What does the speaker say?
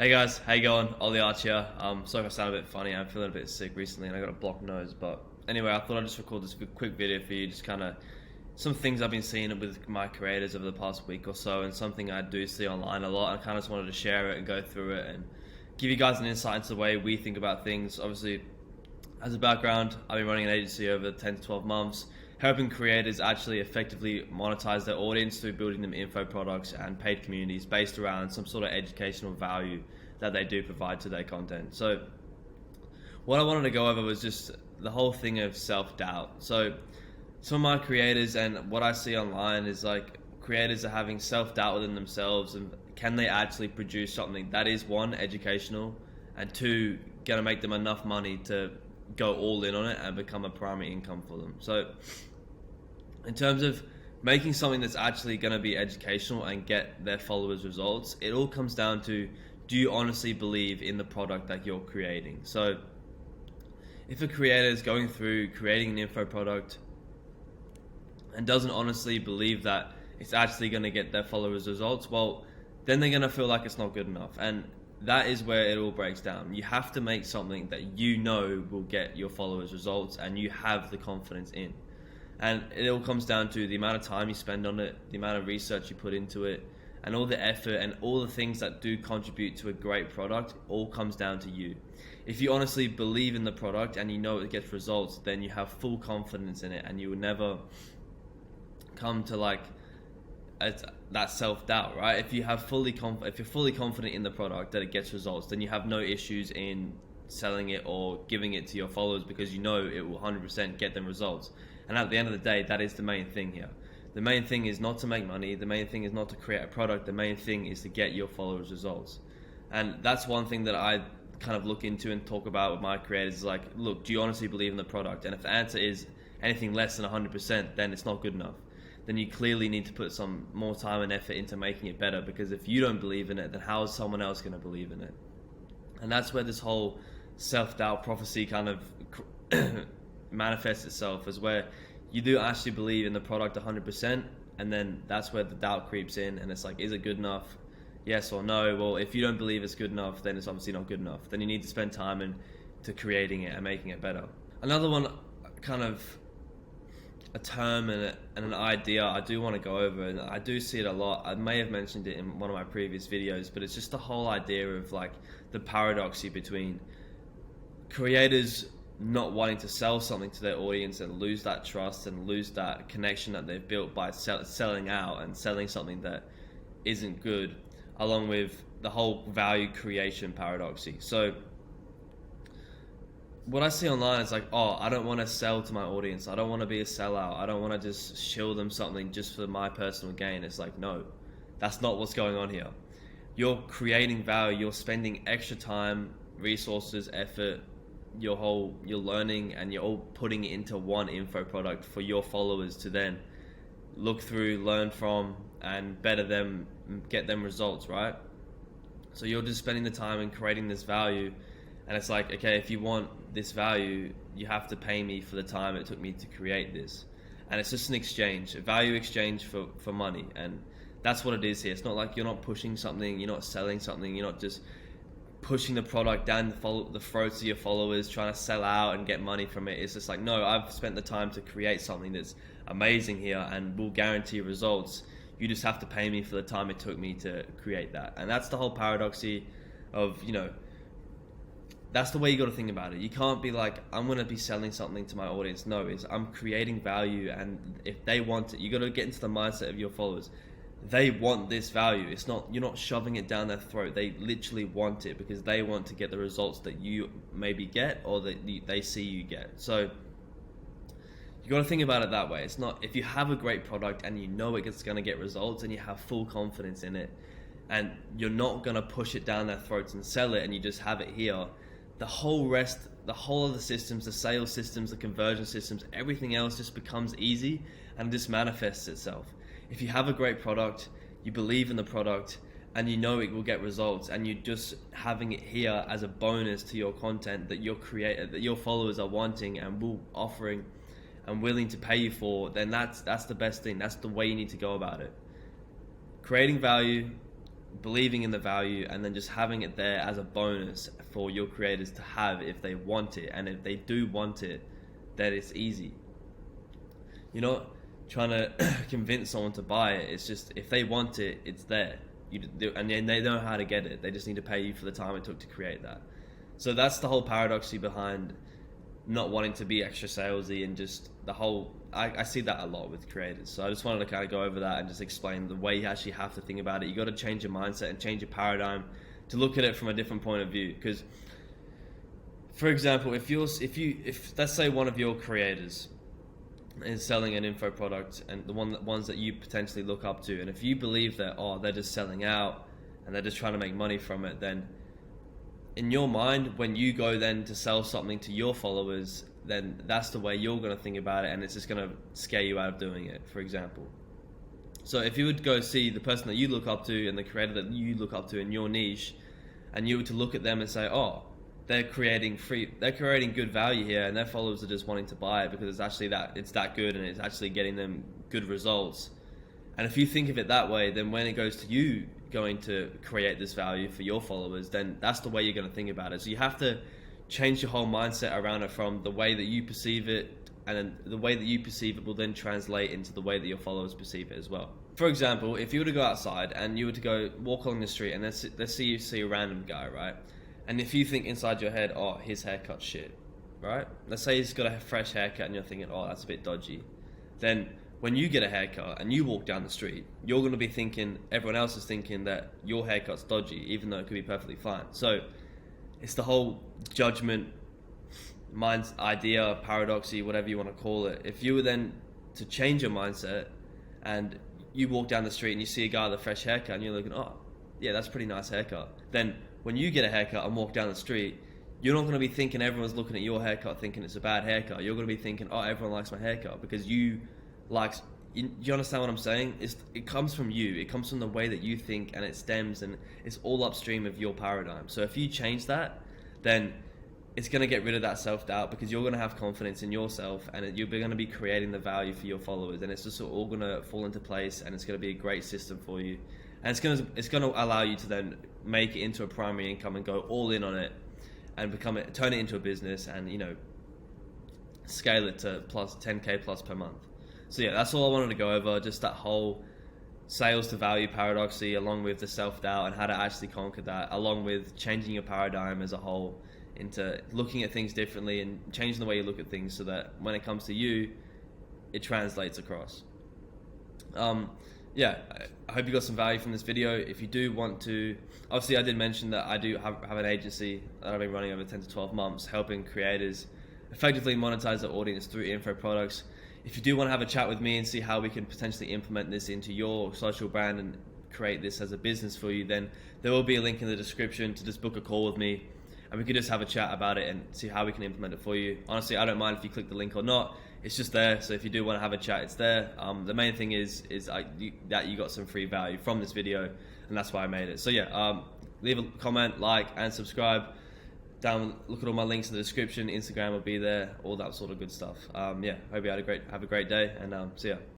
Hey guys, how you going? Ollie Arch here. Sorry if I sound a bit funny. I'm feeling a bit sick recently and I got a blocked nose. But anyway, I thought I'd just record this quick video for you. Just kind of some things I've been seeing with my creators over the past week or so, and something I do see online a lot. I kind of just wanted to share it and go through it and give you guys an insight into the way we think about things. Obviously, as a background, I've been running an agency over 10 to 12 months, helping creators actually effectively monetize their audience through building them info products and paid communities based around some sort of educational value that they do provide to their content. So what I wanted to go over was just the whole thing of self-doubt. So some of my creators and what I see online is like creators are having self-doubt within themselves, and can they actually produce something that is, one, educational, and two, gonna make them enough money to go all in on it and become a primary income for them. So in terms of making something that's actually going to be educational and get their followers results, it all comes down to, do you honestly believe in the product that you're creating? So if a creator is going through creating an info product and doesn't honestly believe that it's actually going to get their followers results, well, then they're going to feel like it's not good enough. And that is where it all breaks down. You have to make something that you know will get your followers results and you have the confidence in. And it all comes down to the amount of time you spend on it, the amount of research you put into it, and all the effort and all the things that do contribute to a great product all comes down to you. If you honestly believe in the product and you know it gets results, then you have full confidence in it and you will never come to that self-doubt, right? If you're fully confident in the product that it gets results, then you have no issues in selling it or giving it to your followers because you know it will 100% get them results. And at the end of the day, that is the main thing here. The main thing is not to make money. The main thing is not to create a product. The main thing is to get your followers results. And that's one thing that I kind of look into and talk about with my creators is like, look, do you honestly believe in the product? And if the answer is anything less than 100%, then it's not good enough. Then you clearly need to put some more time and effort into making it better, because if you don't believe in it, then how is someone else going to believe in it? And that's where this whole self-doubt prophecy kind of manifests itself, as where you do actually believe in the product 100%, and then that's where the doubt creeps in, and it's like, is it good enough? Yes or no? Well, if you don't believe it's good enough, then it's obviously not good enough. Then you need to spend time into creating it and making it better. Another one, kind of a term and an idea I do want to go over, and I do see it a lot. I may have mentioned it in one of my previous videos, but it's just the whole idea of like the paradoxy between creators not wanting to sell something to their audience and lose that trust and lose that connection that they've built by selling out and selling something that isn't good, along with the whole value creation paradoxy. So what I see online is like, oh, I don't want to sell to my audience. I don't want to be a sellout. I don't want to just shill them something just for my personal gain. It's like, no, that's not what's going on here. You're creating value. You're spending extra time, resources, effort, you're learning, and you're all putting it into one info product for your followers to then look through, learn from, and better them, get them results, right? So you're just spending the time and creating this value. And it's like, okay, if you want this value, you have to pay me for the time it took me to create this. And it's just an exchange, a value exchange for money. And that's what it is here. It's not like you're not pushing something, you're not selling something, you're not just pushing the product down the throats of your followers, trying to sell out and get money from it. It's just like, no, I've spent the time to create something that's amazing here and will guarantee results. You just have to pay me for the time it took me to create that. And that's the whole paradoxy of, that's the way you got to think about it. You can't be like, I'm going to be selling something to my audience. No, it's I'm creating value, and if they want it, you got to get into the mindset of your followers. They want this value. It's not, you're not shoving it down their throat. They literally want it because they want to get the results that you maybe get or that they see you get. So you got to think about it that way. It's not, if you have a great product and you know it's going to get results and you have full confidence in it, and you're not going to push it down their throats and sell it, and you just have it here, the whole of the systems, the sales systems, the conversion systems, everything else just becomes easy and just manifests itself. If you have a great product, you believe in the product, and you know it will get results, and you're just having it here as a bonus to your content that your followers are wanting and will offering and willing to pay you for, then that's the best thing. That's the way you need to go about it. Creating value, believing in the value, and then just having it there as a bonus for your creators to have if they want it. And if they do want it, then it's easy. You're not trying to convince someone to buy it. It's just, if they want it, it's there. And they know how to get it. They just need to pay you for the time it took to create that. So that's the whole paradoxy behind not wanting to be extra salesy, and just the whole, I see that a lot with creators. So I just wanted to kind of go over that and just explain the way you actually have to think about it. You got to change your mindset and change your paradigm to look at it from a different point of view. Because, for example, if let's say one of your creators is selling an info product, and the ones that you potentially look up to, and if you believe that, oh, they're just selling out and they're just trying to make money from it, then in your mind, when you go then to sell something to your followers, then that's the way you're going to think about it, and it's just going to scare you out of doing it, for example. So if you would go see the person that you look up to and the creator that you look up to in your niche, and you were to look at them and say, oh, they're creating good value here, and their followers are just wanting to buy it because it's that good, and it's actually getting them good results. And if you think of it that way, then when it goes to you going to create this value for your followers, then that's the way you're going to think about it. So you have to change your whole mindset around it from the way that you perceive it, and then the way that you perceive it will then translate into the way that your followers perceive it as well. For example, if you were to go outside and you were to go walk along the street, and let's say you see a random guy, right? And if you think inside your head, oh, his haircut's shit, right? Let's say he's got a fresh haircut and you're thinking, oh, that's a bit dodgy. Then when you get a haircut and you walk down the street, you're going to be thinking, everyone else is thinking that your haircut's dodgy, even though it could be perfectly fine. So it's the whole judgment, mind's idea, paradoxy, whatever you want to call it. If you were then to change your mindset, and you walk down the street and you see a guy with a fresh haircut and you're looking, oh, yeah, that's a pretty nice haircut. Then when you get a haircut and walk down the street, you're not going to be thinking everyone's looking at your haircut thinking it's a bad haircut. You're going to be thinking, oh, everyone likes my haircut, because you understand what I'm saying? It comes from you. It comes from the way that you think, and it stems, and it's all upstream of your paradigm. So if you change that, then it's going to get rid of that self-doubt, because you're going to have confidence in yourself, and you're going to be creating the value for your followers, and it's just all going to fall into place, and it's going to be a great system for you. And it's going to allow you to then make it into a primary income and go all in on it, and turn it into a business, and scale it to plus 10k plus per month. So yeah, that's all I wanted to go over, just that whole sales to value paradoxy, along with the self-doubt and how to actually conquer that, along with changing your paradigm as a whole into looking at things differently and changing the way you look at things, so that when it comes to you, it translates across. Yeah, I hope you got some value from this video. If you do want to, obviously I did mention that I do have an agency that I've been running over 10 to 12 months, helping creators effectively monetize their audience through info products. If you do want to have a chat with me and see how we can potentially implement this into your social brand and create this as a business for you, then there will be a link in the description to just book a call with me, and we could just have a chat about it and see how we can implement it for you. Honestly, I don't mind if you click the link or not. It's just there, so if you do want to have a chat, it's there. The main thing is that you got some free value from this video, and that's why I made it. So yeah, leave a comment, like, and subscribe. Look at all my links in the description. Instagram will be there, all that sort of good stuff. Yeah, hope you have a great day, and see ya.